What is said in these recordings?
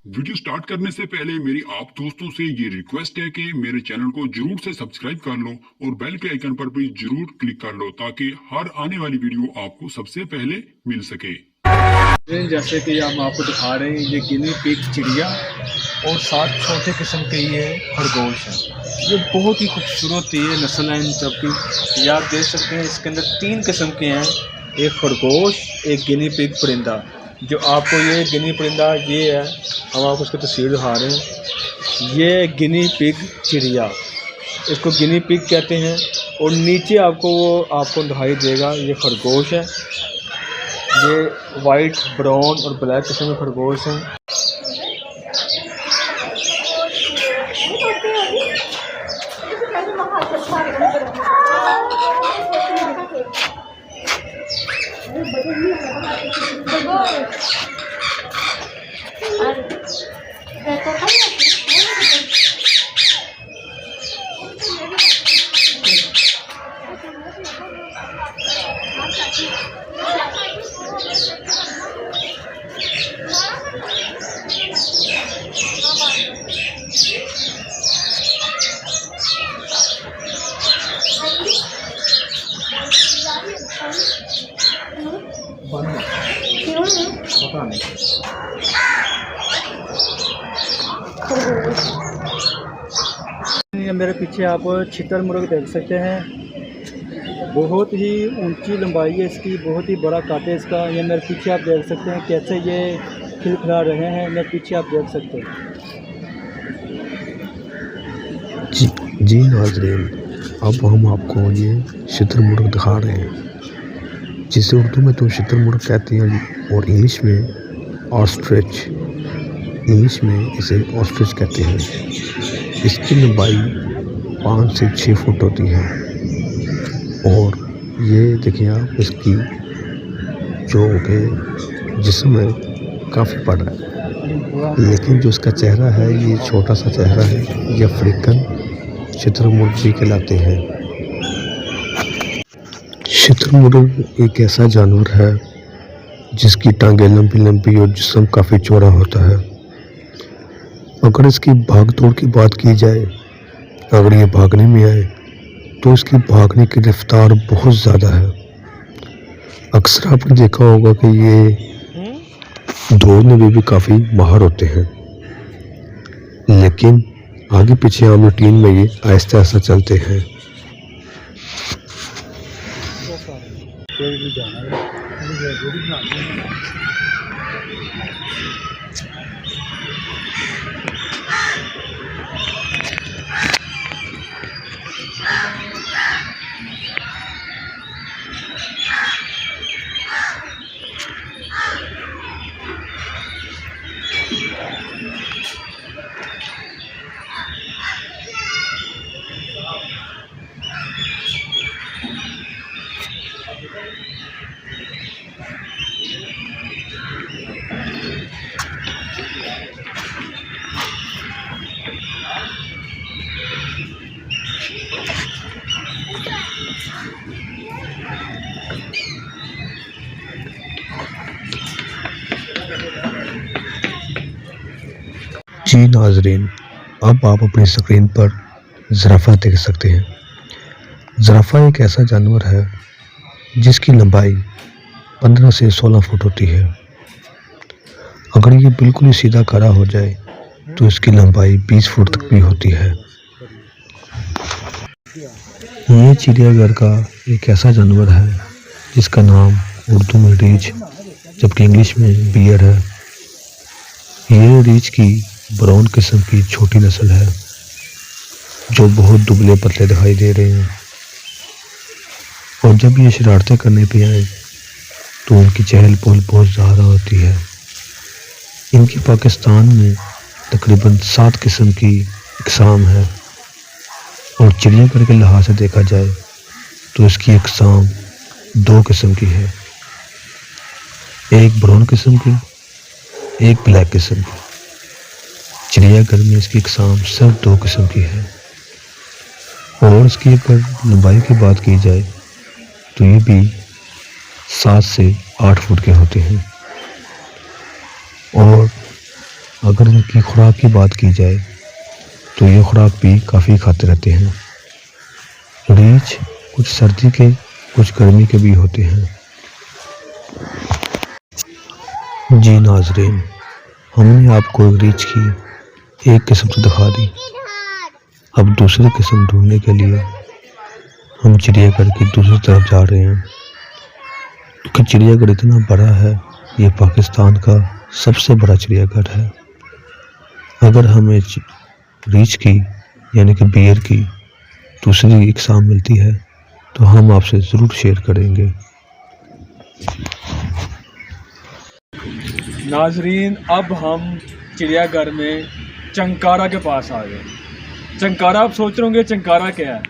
Video start करने से पहले मेरी आप दोस्तों से ये रिक्वेस्ट है कि मेरे चैनल को जरूर से सब्सक्राइब कर लो और बेल के आइकन पर भी जरूर क्लिक कर लो ताकि हर आने वाली वीडियो आपको सबसे पहले मिल सके। जैसे कि हम आपको दिखा रहे हैं, ये गिनी पिग चिड़िया और 7 छोटे किस्म के ये खरगोश हैं। ये बहुत ही खूबसूरत ये नस्ल है इन सब की। ये आप देख सकते हैं, इसके अंदर 3 किस्म के हैं, एक खरगोश, एक गिनी पिग परिंदा। जो आपको ये गिनी परिंदा ये है, हम आपको उसकी तस्वीर दिखा रहे हैं। ये गिनी पिग चिड़िया, इसको गिनी पिग कहते हैं। और नीचे आपको दिखाई देगा, ये खरगोश है। ये वाइट, ब्राउन और ब्लैक किस्म के खरगोश हैं। पता नहीं। मेरे पीछे आप शुतुरमुर्ग देख सकते हैं। बहुत ही ऊंची लंबाई है इसकी, बहुत ही बड़ा काट है इसका। ये मेरे पीछे आप देख सकते हैं कैसे ये खिलखिला रहे हैं। मेरे पीछे आप देख सकते हैं। जी नाज़रीन, अब हम आपको ये शुतुरमुर्ग दिखा रहे हैं, जिसे उर्दू में तो शुतुरमुर्ग कहते हैं और इंग्लिश में ऑस्ट्रिच, इंग्लिश में इसे ऑस्ट्रिच कहते हैं। इसकी लंबाई 5 से 6 फुट होती है और ये देखिए आप, इसकी जो कि जिस्म है काफ़ी बड़ा है, लेकिन जो इसका चेहरा है ये छोटा सा चेहरा है। ये अफ्रीकन शुतुरमुर्ग भी कहलाते हैं। शुतुरमुर्ग एक ऐसा जानवर है जिसकी टांगें लंबी लंबी और जिस्म काफ़ी चौड़ा होता है। अगर इसकी भाग दौड़ की बात की जाए, अगर ये भागने में आए तो इसकी भागने की रफ्तार बहुत ज़्यादा है। अक्सर आपने देखा होगा कि ये दौड़ने में भी काफ़ी माहिर होते हैं, लेकिन आगे पीछे आम रूटीन में ये आहिस्ता आहिस्ता चलते हैं। जी नाज़रीन, अब आप अपनी स्क्रीन पर ज़राफ़ा देख सकते हैं। ज़राफ़ा एक ऐसा जानवर है जिसकी लंबाई 15 से 16 फुट होती है। अगर ये बिल्कुल ही सीधा खड़ा हो जाए तो इसकी लंबाई 20 फुट तक भी होती है। ये चिड़ियाघर का एक ऐसा जानवर है जिसका नाम उर्दू में रीछ, जबकि इंग्लिश में बियर है। ये रीछ की ब्राउन किस्म की छोटी नस्ल है जो बहुत दुबले पतले दिखाई दे रहे हैं, और जब ये शरारतें करने पे आए तो इनकी चहल पहल बहुत ज़्यादा होती है। इनकी पाकिस्तान में तकरीबन 7 किस्म की इकसाम है, और चिड़ियाघर के लिहाज से देखा जाए तो इसकी इकसाम 2 किस्म की है, एक ब्राउन किस्म की, एक ब्लैक किस्म की। चिड़ियाघर में इसकी इकसाम सिर्फ 2 किस्म की है। और इसकी अगर लंबाई की बात की जाए तो ये भी 7 से 8 फुट के होते हैं। और अगर इनकी खुराक की बात की जाए तो ये खुराक भी काफ़ी खाते रहते हैं। रीछ कुछ सर्दी के कुछ गर्मी के भी होते हैं। जी नाजरीन, हमने आपको रीछ की एक किस्म तो दिखा दी, अब दूसरी किस्म ढूंढने के लिए हम चिड़ियाघर की दूसरी तरफ जा रहे हैं, क्योंकि चिड़ियाघर इतना बड़ा है, ये पाकिस्तान का सबसे बड़ा चिड़ियाघर है। अगर हमें रीछ की यानी कि बियर की दूसरी इकसाम मिलती है तो हम आपसे ज़रूर शेयर करेंगे। नाजरीन, अब हम चिड़ियाघर में चंकारा के पास आ गए। चंकारा, आप सोच रहे होंगे चंकारा क्या है?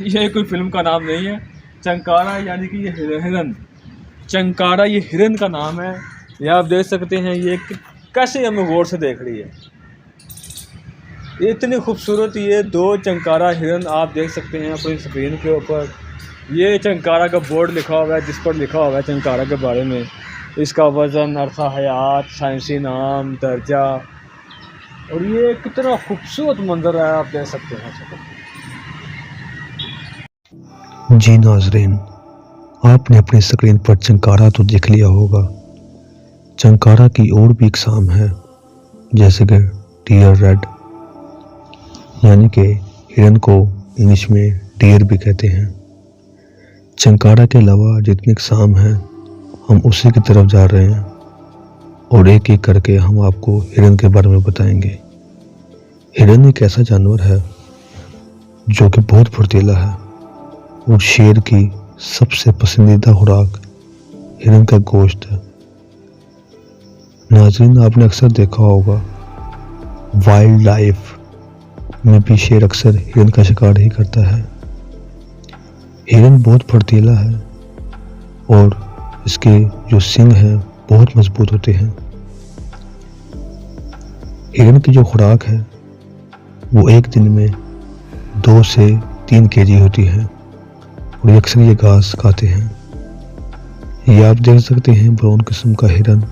ये कोई फिल्म का नाम नहीं है। चंकारा यानी कि ये हिरन, चंकारा ये हिरन का नाम है। ये आप देख सकते हैं, ये कैसे हमें गौर से देख रही है, इतनी खूबसूरत ये दो चंकारा हिरन आप देख सकते हैं अपनी स्क्रीन के ऊपर। ये चंकारा का बोर्ड लिखा हुआ है जिस पर लिखा हुआ है चंकारा के बारे में, इसका वज़न, अर्सा हयात, साइंसी नाम, दर्जा, और ये कितना खूबसूरत मंजर है आप देख सकते हैं। जी नाजरीन, आपने अपनी स्क्रीन पर चंकारा तो देख लिया होगा। चंकारा की और भी इकसाम है, जैसे कि डियर रेड, यानी कि हिरन को इंग्लिश में डियर भी कहते हैं। चंकारा के अलावा जितनी इकसाम हैं हम उसी की तरफ जा रहे हैं और एक एक करके हम आपको हिरन के बारे में बताएंगे। हिरन एक ऐसा जानवर है जो कि बहुत फुर्तीला है और शेर की सबसे पसंदीदा खुराक हिरन का गोश्त है। नाज़रीन, आपने अक्सर देखा होगा वाइल्ड लाइफ में भी शेर अक्सर हिरन का शिकार ही करता है। हिरन बहुत फुर्तीला है और इसके जो सींग हैं बहुत मजबूत होते हैं। हिरन की जो खुराक है वो एक दिन में 2 से 3 केजी होती है और ये अक्सर ये घास खाते हैं। ये आप देख सकते हैं ब्राउन किस्म का हिरन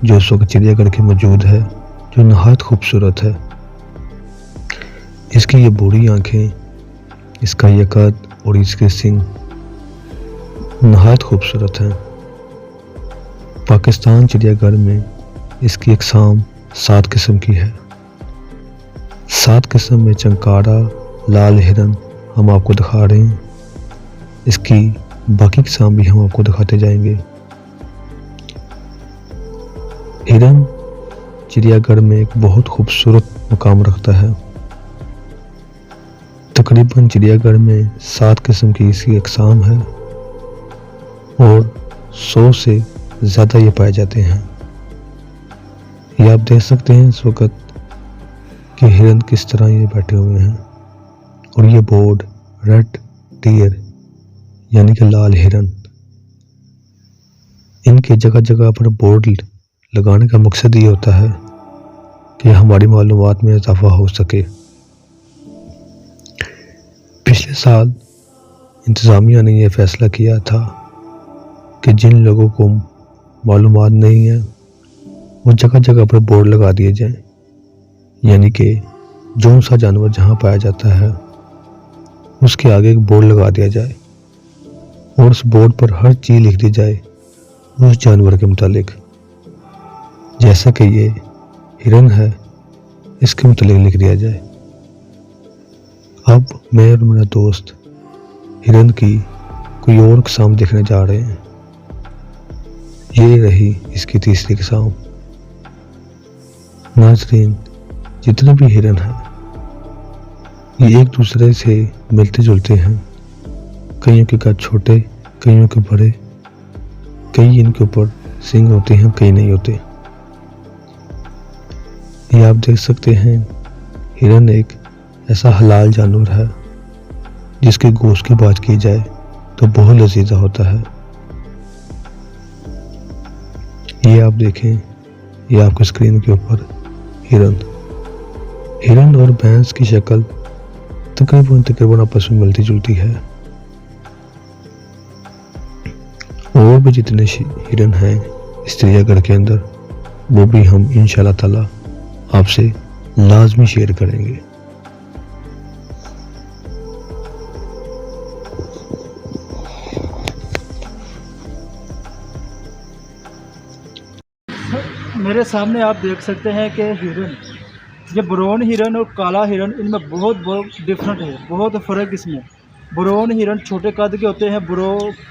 जो इस वक्त चिड़ियाघर के मौजूद है, जो नहायत खूबसूरत है। इसकी ये बूढ़ी आंखें, इसका ये कद और इसके सींग नहायत खूबसूरत हैं। पाकिस्तान चिड़ियाघर में इसकी इकसाम 7 किस्म की है। 7 किस्म में चंकारा, लाल हिरन हम आपको दिखा रहे हैं। इसकी बाकी किस्म भी हम आपको दिखाते जाएंगे। हिरन चिड़ियाघर में एक बहुत खूबसूरत मुकाम रखता है। तकरीबन चिड़ियाघर में 7 किस्म की इसकी अक़साम है और 100 से ज़्यादा ये पाए जाते हैं। ये आप देख सकते हैं इस वक्त कि हिरन किस तरह ये बैठे हुए हैं और ये बोर्ड रेड डियर यानी कि लाल हिरन, इनके जगह जगह पर बोर्ड लगाने का मकसद ये होता है कि हमारी मालूमात में इजाफा हो सके। पिछले साल इंतज़ामिया ने यह फ़ैसला किया था कि जिन लोगों को मालूमात नहीं है वो जगह जगह पर बोर्ड लगा दिए जाएं, यानी कि जो सा जानवर जहाँ पाया जाता है उसके आगे एक बोर्ड लगा दिया जाए और उस बोर्ड पर हर चीज़ लिख दी जाए उस जानवर के मुतालिक। जैसा कि ये हिरन है, इसके मुतालिक लिख दिया जाए। अब मैं और मेरा दोस्त हिरन की कोई और किस्म देखने जा रहे हैं। ये रही इसकी तीसरी किस्म। नाज़रीन, जितने भी हिरन हैं ये एक दूसरे से मिलते जुलते हैं। कईयों के कद छोटे, कईयों के बड़े, कई इनके ऊपर सींग होते हैं, कई नहीं होते। ये आप देख सकते हैं हिरन एक ऐसा हलाल जानवर है जिसके गोश्त की बात की जाए तो बहुत लजीजा होता है। ये आप देखें, ये आपकी स्क्रीन के ऊपर हिरन और भैंस की शक्ल तकरीबन आपस में मिलती जुलती है। और भी जितने हिरन हैं इस चिड़ियाघर के अंदर वो भी हम इंशाल्लाह ताला आपसे लाजमी शेयर करेंगे। मेरे सामने आप देख सकते हैं कि हिरन, ये ब्राउन हिरन और काला हिरन, इनमें बहुत डिफरेंट है, बहुत फ़र्क इसमें। ब्राउन हिरन छोटे कद के होते हैं,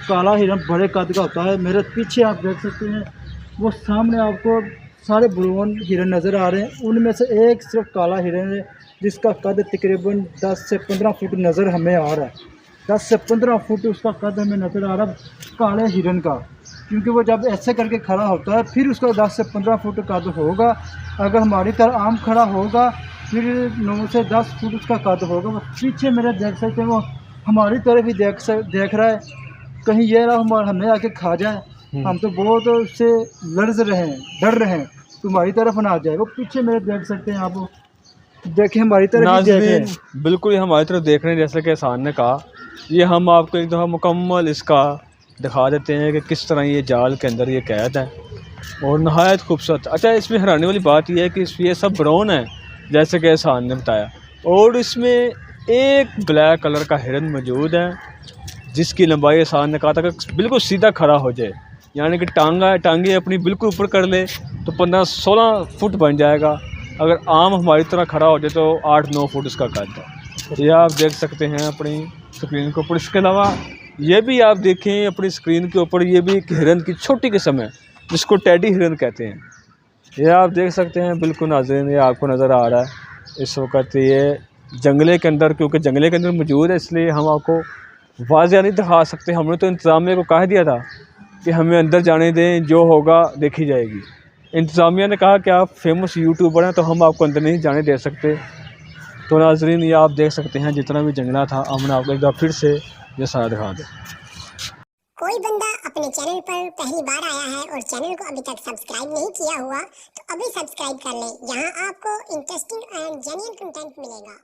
काला हिरन बड़े कद का होता है। मेरे पीछे आप देख सकते हैं, वो सामने आपको सारे ब्राउन हिरन नज़र आ रहे हैं। उनमें से एक सिर्फ काला हिरन है जिसका कद तकरीबन 10 से 15 फुट नज़र हमें आ रहा है। 10 से 15 फुट उसका कद हमें नज़र आ रहा है काले हिरन का, क्योंकि वो जब ऐसे करके खड़ा होता है फिर उसका 10 से 15 फुट कद होगा। अगर हमारी तरह आम खड़ा होगा फिर 9 से 10 फुट उसका कद होगा। वो पीछे मेरे देख सकते हैं, वो हमारी तरफ ही देख रहा है, कहीं ये ना हमें आके खा जाए। हम तो बहुत उससे लड़ रहे हैं, डर रहे हैं तुम्हारी तरफ ना आ जाए। वो पीछे मेरे देख सकते हैं, आप देखें हमारी तरफ ही देखें। बिल्कुल हमारी तरफ देख रहे हैं, जैसे कि एहसान ने कहा। ये हम आपको एक दफ़ा मुकम्मल इसका दिखा देते हैं कि किस तरह ये जाल के अंदर ये कैद है और नहायत खूबसूरत। अच्छा, इसमें हैरानी वाली बात यह है कि ये सब ब्राउन है जैसे कि एहसान ने बताया, और इसमें एक ब्लैक कलर का हिरन मौजूद है जिसकी लंबाई एहसान ने कहा था कि बिल्कुल सीधा खड़ा हो जाए, यानी कि टांगे अपनी बिल्कुल ऊपर कर ले तो 15-16 फुट बन जाएगा। अगर आम हमारी तरह खड़ा हो जाए तो 8-9 फुट उसका कद है। ये आप देख सकते हैं अपनी स्क्रीन के ऊपर। इसके अलावा ये भी आप देखें अपनी स्क्रीन के ऊपर, ये भी एक हिरन की छोटी किस्म है जिसको टेडी हिरन कहते हैं। ये आप देख सकते हैं बिल्कुल नाज़रीन, ये आपको नज़र आ रहा है इस वक्त ये जंगले के अंदर, क्योंकि जंगले के अंदर मौजूद है इसलिए हम आपको वाज़िया नहीं दिखा सकते। हमने तो इंतज़ामिया को कह दिया था कि हमें अंदर जाने दें, जो होगा देखी जाएगी। इंतज़ामिया ने कहा कि आप फेमस यूट्यूबर हैं तो हम आपको अंदर नहीं जाने दे सकते। तो नाज़रीन, ये आप देख सकते हैं जितना भी जंगला था, हमने आपको एक बार फिर से ये सारा दिखा दें। कोई बंदा अपने चैनल पर पहली बार आया है और चैनल को अभी तक सब्सक्राइब नहीं किया हुआ तो अभी सब्सक्राइब कर लें। यहाँ आपको इंटरेस्टिंग एंड जेन्युइन कंटेंट मिलेगा।